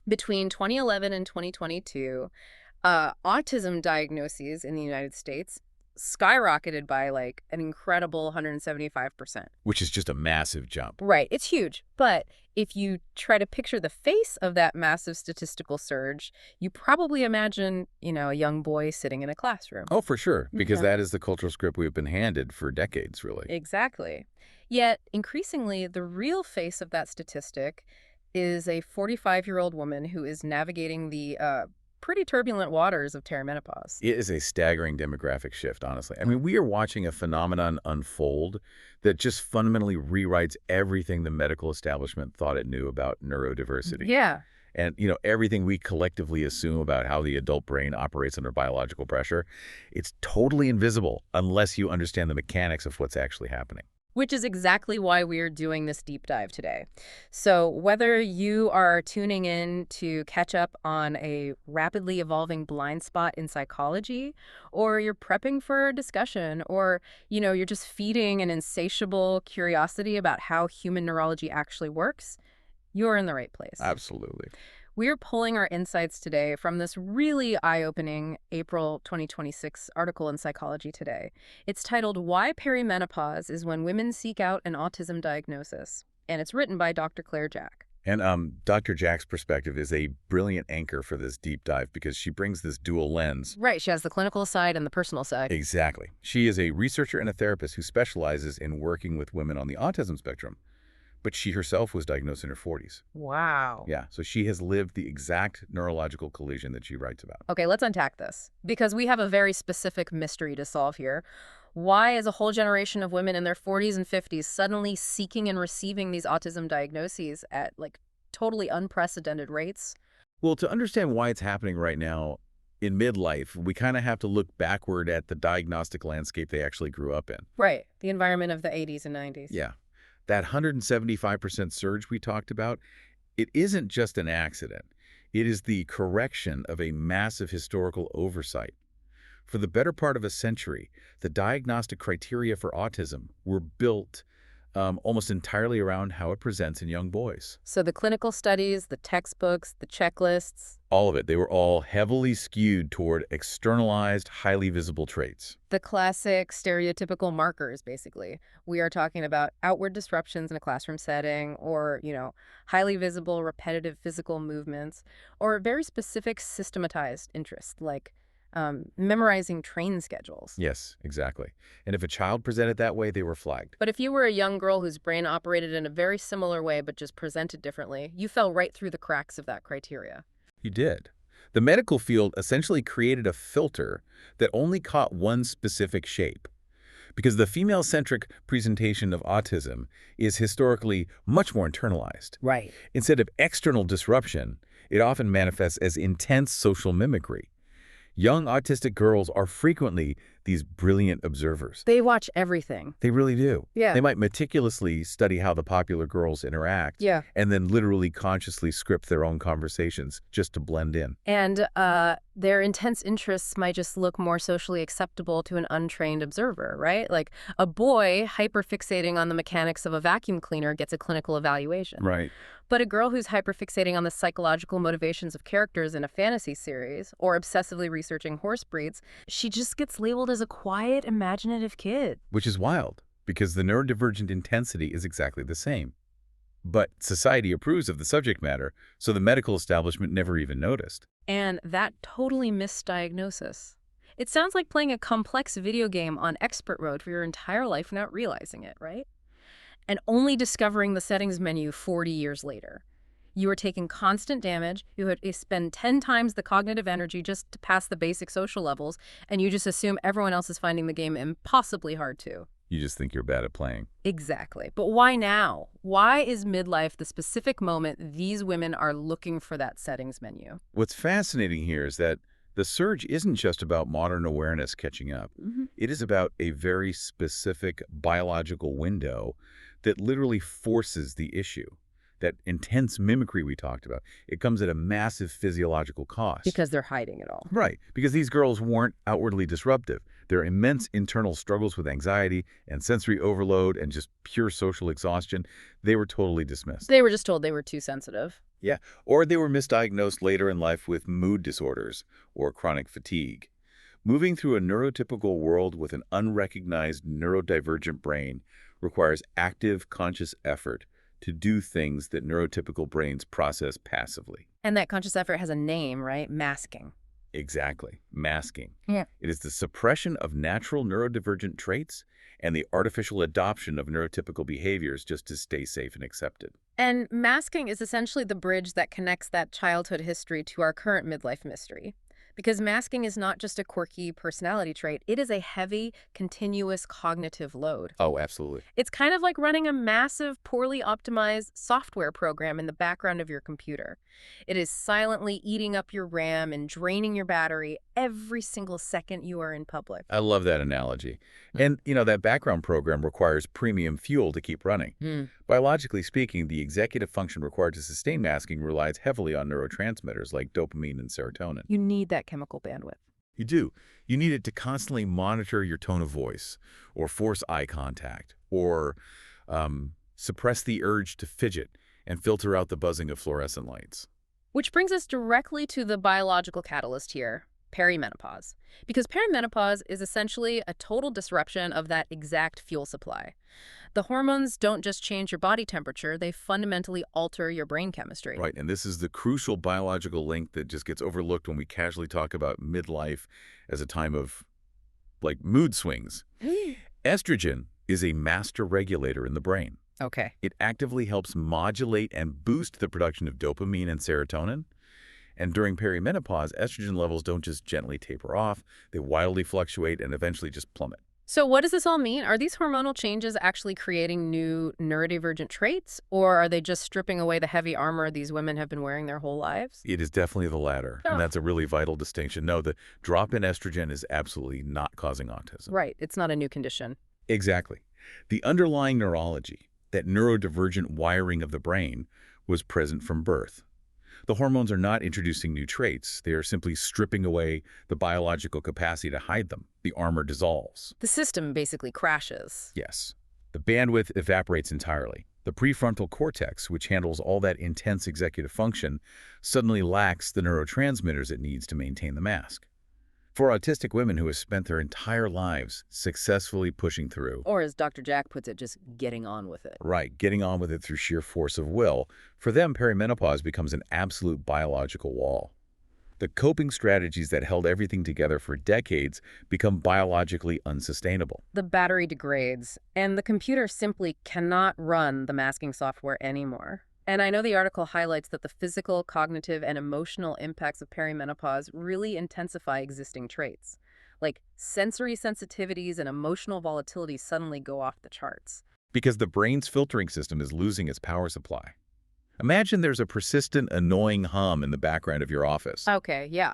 Between 2011 and 2022, autism diagnoses in the United States skyrocketed by like an incredible 175%. Which is just a massive jump. Right, it's huge. But if you try to picture the face of that massive statistical surge, you probably imagine, a young boy sitting in a classroom. Oh, for sure, because Yeah. that is the cultural script we've been handed for decades, really. Exactly. Yet, increasingly, the real face of that statistic is a 45-year-old woman who is navigating the pretty turbulent waters of perimenopause. It is a staggering demographic shift, honestly. I mean, we are watching a phenomenon unfold that just fundamentally rewrites everything the medical establishment thought it knew about neurodiversity. Yeah. And, everything we collectively assume about how the adult brain operates under biological pressure, it's totally invisible unless you understand the mechanics of what's actually happening. Which is exactly why we're doing this deep dive today. So whether you are tuning in to catch up on a rapidly evolving blind spot in psychology, or you're prepping for a discussion, or, you're just feeding an insatiable curiosity about how human neurology actually works, you're in the right place. Absolutely. We're pulling our insights today from this really eye-opening April 2026 article in Psychology Today. It's titled Why Perimenopause is When Women Seek Out an Autism Diagnosis, and it's written by Dr. Claire Jack. And Dr. Jack's perspective is a brilliant anchor for this deep dive because she brings this dual lens. Right, she has the clinical side and the personal side. Exactly. She is a researcher and a therapist who specializes in working with women on the autism spectrum. But she herself was diagnosed in her 40s. Wow. Yeah, so she has lived the exact neurological collision that she writes about. Okay, let's unpack this, because we have a very specific mystery to solve here. Why is a whole generation of women in their 40s and 50s suddenly seeking and receiving these autism diagnoses at, totally unprecedented rates? Well, to understand why it's happening right now in midlife, we kind of have to look backward at the diagnostic landscape they actually grew up in. Right, the environment of the 80s and 90s. Yeah. That 175% surge we talked about, it isn't just an accident. It is the correction of a massive historical oversight. For the better part of a century, the diagnostic criteria for autism were built almost entirely around how it presents in young boys. So the clinical studies, the textbooks, the checklists, All of it. They were all heavily skewed toward externalized, highly visible traits. the classic stereotypical markers, basically. We are talking about outward disruptions in a classroom setting or, highly visible, repetitive physical movements or very specific systematized interests like memorizing train schedules. Yes, exactly. And if a child presented that way, they were flagged. But if you were a young girl whose brain operated in a very similar way but just presented differently, you fell right through the cracks of that criteria. You did. The medical field essentially created a filter that only caught one specific shape. Because the female-centric presentation of autism is historically much more internalized. Right. Instead of external disruption, it often manifests as intense social mimicry. Young autistic girls are frequently these brilliant observers. They watch everything. They really do. Yeah. They might meticulously study how the popular girls interact Yeah. and then literally consciously script their own conversations just to blend in. And their intense interests might just look more socially acceptable to an untrained observer, right? Like a boy hyperfixating on the mechanics of a vacuum cleaner gets a clinical evaluation. Right. But a girl who's hyperfixating on the psychological motivations of characters in a fantasy series or obsessively researching horse breeds, she just gets labeled as a quiet, imaginative kid. Which is wild, because the neurodivergent intensity is exactly the same. But society approves of the subject matter, so the medical establishment never even noticed. And that totally misdiagnosis. It sounds like playing a complex video game on expert mode for your entire life without realizing it, right? And only discovering the settings menu 40 years later. You are taking constant damage, you have to spend 10 times the cognitive energy just to pass the basic social levels, and you just assume everyone else is finding the game impossibly hard too. You just think you're bad at playing. Exactly. But why now? Why is midlife the specific moment these women are looking for that settings menu? What's fascinating here is that the surge isn't just about modern awareness catching up. It is about a very specific biological window that literally forces the issue. That intense mimicry we talked about, it comes at a massive physiological cost. Because they're hiding it all. Right, because these girls weren't outwardly disruptive. Their immense internal struggles with anxiety and sensory overload and just pure social exhaustion, they were totally dismissed. They were just told they were too sensitive. Yeah, or they were misdiagnosed later in life with mood disorders or chronic fatigue. Moving through a neurotypical world with an unrecognized neurodivergent brain requires active, conscious effort to do things that neurotypical brains process passively. And that conscious effort has a name, right? Masking. Exactly. Masking. Yeah. It is the suppression of natural neurodivergent traits and the artificial adoption of neurotypical behaviors just to stay safe and accepted. And masking is essentially the bridge that connects that childhood history to our current midlife mystery. Because masking is not just a quirky personality trait, it is a heavy, continuous cognitive load. Oh, absolutely. It's kind of like running a massive, poorly optimized software program in the background of your computer. It is silently eating up your RAM and draining your battery every single second you are in public. I love that analogy. And, that background program requires premium fuel to keep running. Hmm. Biologically speaking, the executive function required to sustain masking relies heavily on neurotransmitters like dopamine and serotonin. You need that chemical bandwidth. You do. You need it to constantly monitor your tone of voice, or force eye contact, or suppress the urge to fidget and filter out the buzzing of fluorescent lights. Which brings us directly to the biological catalyst here, perimenopause. Because perimenopause is essentially a total disruption of that exact fuel supply. The hormones don't just change your body temperature, they fundamentally alter your brain chemistry. Right, and this is the crucial biological link that just gets overlooked when we casually talk about midlife as a time of, like, mood swings. Estrogen is a master regulator in the brain. Okay. It actively helps modulate and boost the production of dopamine and serotonin. And during perimenopause, estrogen levels don't just gently taper off, they wildly fluctuate and eventually just plummet. So what does this all mean? Are these hormonal changes actually creating new neurodivergent traits, or are they just stripping away the heavy armor these women have been wearing their whole lives? It is definitely the latter, and that's a really vital distinction. No, the drop in estrogen is absolutely not causing autism. Right. It's not a new condition. Exactly. The underlying neurology, that neurodivergent wiring of the brain, was present from birth. The hormones are not introducing new traits. They are simply stripping away the biological capacity to hide them. The armor dissolves. The system basically crashes. Yes. The bandwidth evaporates entirely. The prefrontal cortex, which handles all that intense executive function, suddenly lacks the neurotransmitters it needs to maintain the mask. For autistic women who have spent their entire lives successfully pushing through, Or as Dr. Jack puts it, just getting on with it. right, getting on with it through sheer force of will, for them perimenopause becomes an absolute biological wall. The coping strategies that held everything together for decades become biologically unsustainable. The battery degrades, and the computer simply cannot run the masking software anymore. And I know the article highlights that the physical, cognitive, and emotional impacts of perimenopause really intensify existing traits. Like sensory sensitivities and emotional volatility suddenly go off the charts. Because the brain's filtering system is losing its power supply. Imagine there's a persistent, annoying hum in the background of your office. Okay, yeah.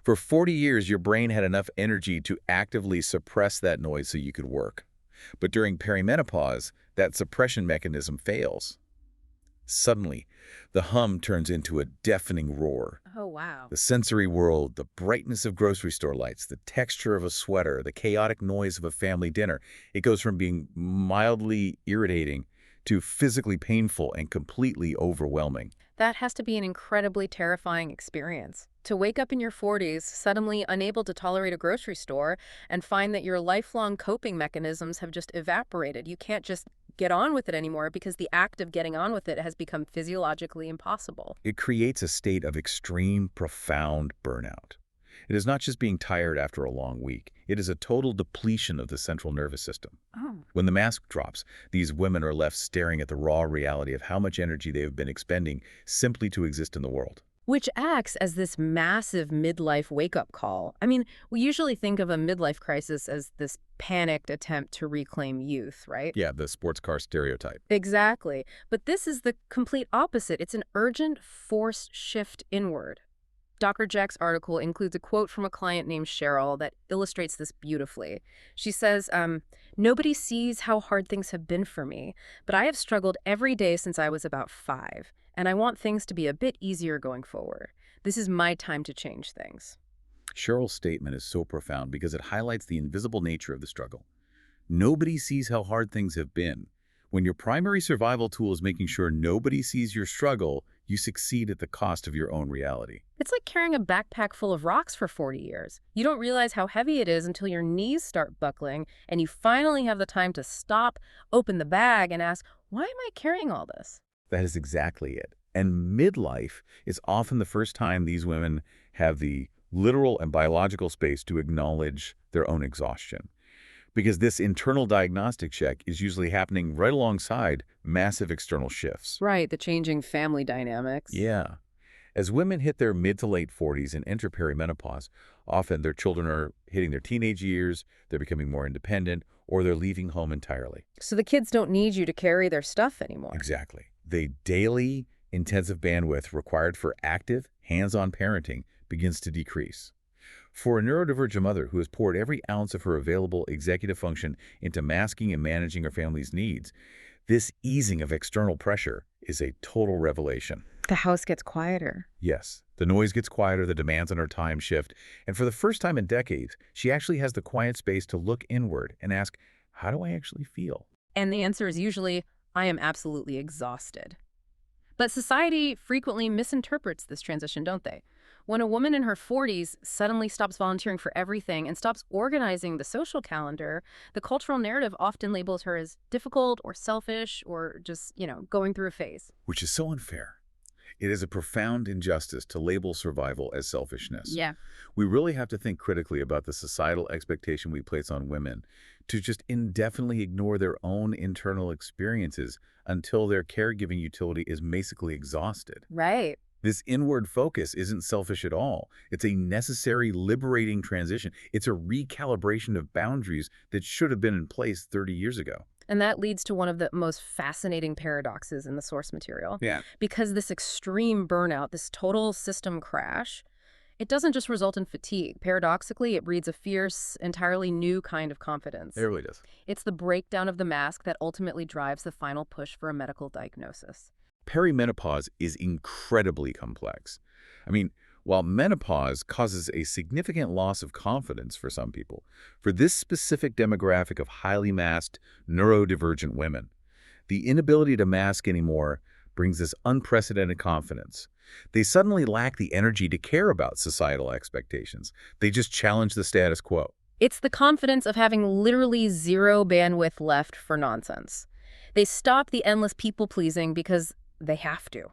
For 40 years, your brain had enough energy to actively suppress that noise so you could work. But during perimenopause, that suppression mechanism fails. Suddenly, the hum turns into a deafening roar. Oh, wow. The sensory world, the brightness of grocery store lights, the texture of a sweater, the chaotic noise of a family dinner, it goes from being mildly irritating to physically painful and completely overwhelming. That has to be an incredibly terrifying experience. To wake up in your 40s, suddenly unable to tolerate a grocery store, and find that your lifelong coping mechanisms have just evaporated. You can't just get on with it anymore because the act of getting on with it has become physiologically impossible. It creates a state of extreme, profound burnout. It is not just being tired after a long week. It is a total depletion of the central nervous system. Oh. When the mask drops, these women are left staring at the raw reality of how much energy they have been expending simply to exist in the world. Which acts as this massive midlife wake-up call. I mean, we usually think of a midlife crisis as this panicked attempt to reclaim youth, right? Yeah, the sports car stereotype. Exactly. But this is the complete opposite. It's an urgent, forced shift inward. Dr. Jack's article includes a quote from a client named Cheryl that illustrates this beautifully. She says, "Nobody sees how hard things have been for me, but I have struggled every day since I was about 5, and I want things to be a bit easier going forward. This is my time to change things." Cheryl's statement is so profound because it highlights the invisible nature of the struggle. Nobody sees how hard things have been. When your primary survival tool is making sure nobody sees your struggle, You succeed at the cost of your own reality. It's like carrying a backpack full of rocks for 40 years. You don't realize how heavy it is until your knees start buckling and you finally have the time to stop, open the bag, and ask, why am I carrying all this? That is exactly it. And midlife is often the first time these women have the literal and biological space to acknowledge their own exhaustion. Because this internal diagnostic check is usually happening right alongside massive external shifts. Right, the changing family dynamics. Yeah. As women hit their mid to late 40s and enter perimenopause, often their children are hitting their teenage years, they're becoming more independent, or they're leaving home entirely. So the kids don't need you to carry their stuff anymore. Exactly. The daily intensive bandwidth required for active, hands-on parenting begins to decrease. For a neurodivergent mother who has poured every ounce of her available executive function into masking and managing her family's needs, this easing of external pressure is a total revelation. The house gets quieter. Yes, the noise gets quieter, the demands on her time shift, and for the first time in decades, she actually has the quiet space to look inward and ask, how do I actually feel? And the answer is usually, I am absolutely exhausted. But society frequently misinterprets this transition, don't they? When a woman in her 40s suddenly stops volunteering for everything and stops organizing the social calendar, the cultural narrative often labels her as difficult or selfish or just, going through a phase. Which is so unfair. It is a profound injustice to label survival as selfishness. Yeah. We really have to think critically about the societal expectation we place on women to just indefinitely ignore their own internal experiences until their caregiving utility is basically exhausted. Right. This inward focus isn't selfish at all. It's a necessary, liberating transition. It's a recalibration of boundaries that should have been in place 30 years ago. And that leads to one of the most fascinating paradoxes in the source material. Yeah. Because this extreme burnout, this total system crash, it doesn't just result in fatigue. Paradoxically, it breeds a fierce, entirely new kind of confidence. It really does. It's the breakdown of the mask that ultimately drives the final push for a medical diagnosis. Perimenopause is incredibly complex. I mean, while menopause causes a significant loss of confidence for some people, for this specific demographic of highly masked, neurodivergent women, the inability to mask anymore brings this unprecedented confidence. They suddenly lack the energy to care about societal expectations. They just challenge the status quo. It's the confidence of having literally zero bandwidth left for nonsense. They stop the endless people-pleasing because they have to.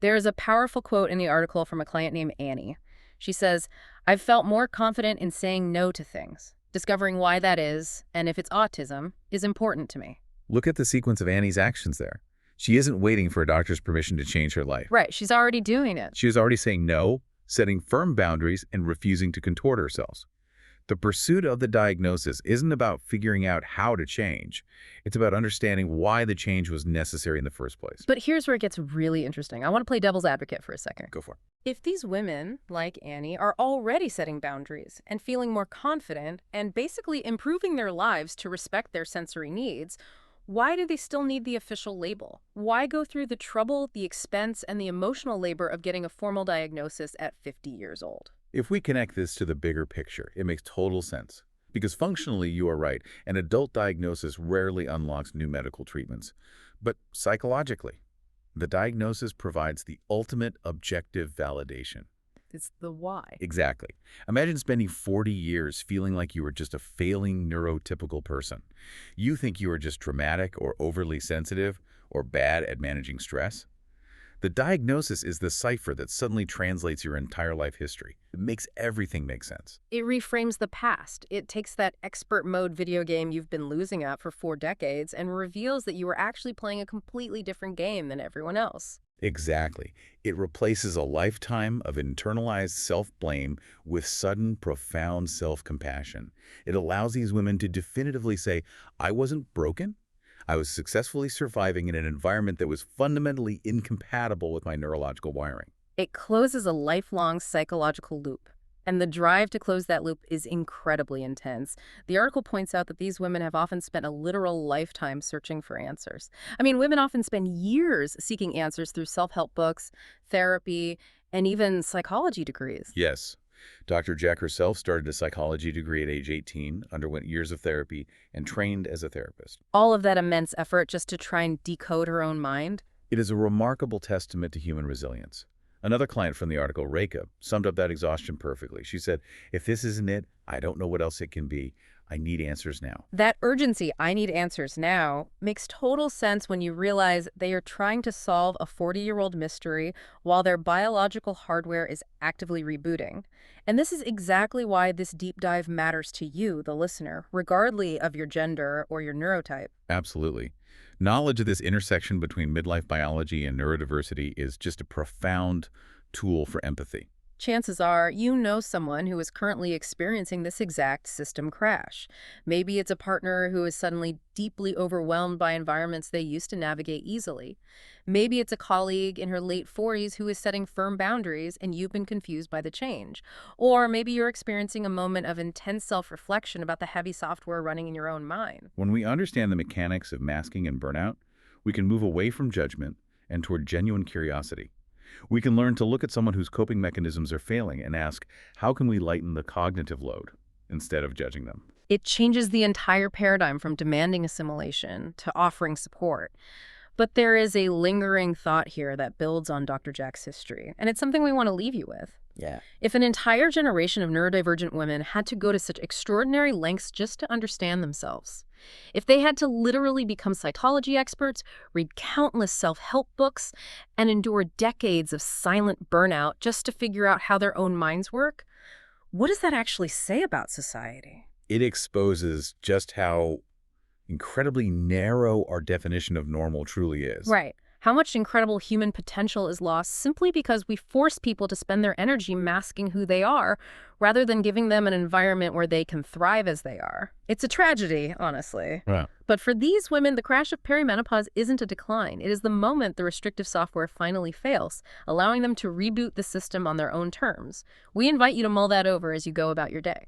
There is a powerful quote in the article from a client named Annie. She says, "I've felt more confident in saying no to things. Discovering why that is, and if it's autism, is important to me." Look at the sequence of Annie's actions there. She isn't waiting for a doctor's permission to change her life. Right, she's already doing it. She is already saying no, setting firm boundaries, and refusing to contort herself. The pursuit of the diagnosis isn't about figuring out how to change. It's about understanding why the change was necessary in the first place. But here's where it gets really interesting. I want to play devil's advocate for a second. Go for it. If these women, like Annie, are already setting boundaries and feeling more confident and basically improving their lives to respect their sensory needs, why do they still need the official label? Why go through the trouble, the expense, and the emotional labor of getting a formal diagnosis at 50 years old? If we connect this to the bigger picture, it makes total sense. Because functionally, you are right, an adult diagnosis rarely unlocks new medical treatments. But psychologically, the diagnosis provides the ultimate objective validation. It's the why. Exactly. Imagine spending 40 years feeling like you were just a failing neurotypical person. You think you are just dramatic or overly sensitive or bad at managing stress. The diagnosis is the cipher that suddenly translates your entire life history. It makes everything make sense. It reframes the past. It takes that expert mode video game you've been losing at for 4 decades and reveals that you were actually playing a completely different game than everyone else. Exactly. It replaces a lifetime of internalized self-blame with sudden, profound self-compassion. It allows these women to definitively say, I wasn't broken. I was successfully surviving in an environment that was fundamentally incompatible with my neurological wiring. It closes a lifelong psychological loop. And the drive to close that loop is incredibly intense. The article points out that these women have often spent a literal lifetime searching for answers. I mean, women often spend years seeking answers through self-help books, therapy, and even psychology degrees. Yes. Dr. Jack herself started a psychology degree at age 18, underwent years of therapy, and trained as a therapist. All of that immense effort just to try and decode her own mind. It is a remarkable testament to human resilience. Another client from the article, Reka, summed up that exhaustion perfectly. She said, if this isn't it, I don't know what else it can be. I need answers now. That urgency, I need answers now, makes total sense when you realize they are trying to solve a 40-year-old mystery while their biological hardware is actively rebooting. And this is exactly why this deep dive matters to you, the listener, regardless of your gender or your neurotype. Absolutely. Knowledge of this intersection between midlife biology and neurodiversity is just a profound tool for empathy. Chances are you know someone who is currently experiencing this exact system crash. Maybe it's a partner who is suddenly deeply overwhelmed by environments they used to navigate easily. Maybe it's a colleague in her late 40s who is setting firm boundaries and you've been confused by the change. Or maybe you're experiencing a moment of intense self-reflection about the heavy software running in your own mind. When we understand the mechanics of masking and burnout, we can move away from judgment and toward genuine curiosity. We can learn to look at someone whose coping mechanisms are failing and ask, how can we lighten the cognitive load instead of judging them? It changes the entire paradigm from demanding assimilation to offering support. But there is a lingering thought here that builds on Dr. Jack's history, and it's something we want to leave you with. Yeah. If an entire generation of neurodivergent women had to go to such extraordinary lengths just to understand themselves, if they had to literally become psychology experts, read countless self-help books, and endure decades of silent burnout just to figure out how their own minds work, what does that actually say about society? It exposes just how incredibly narrow our definition of normal truly is. Right. How much incredible human potential is lost simply because we force people to spend their energy masking who they are, rather than giving them an environment where they can thrive as they are. It's a tragedy, honestly. Right. But for these women, the crash of perimenopause isn't a decline. It is the moment the restrictive software finally fails, allowing them to reboot the system on their own terms. We invite you to mull that over as you go about your day.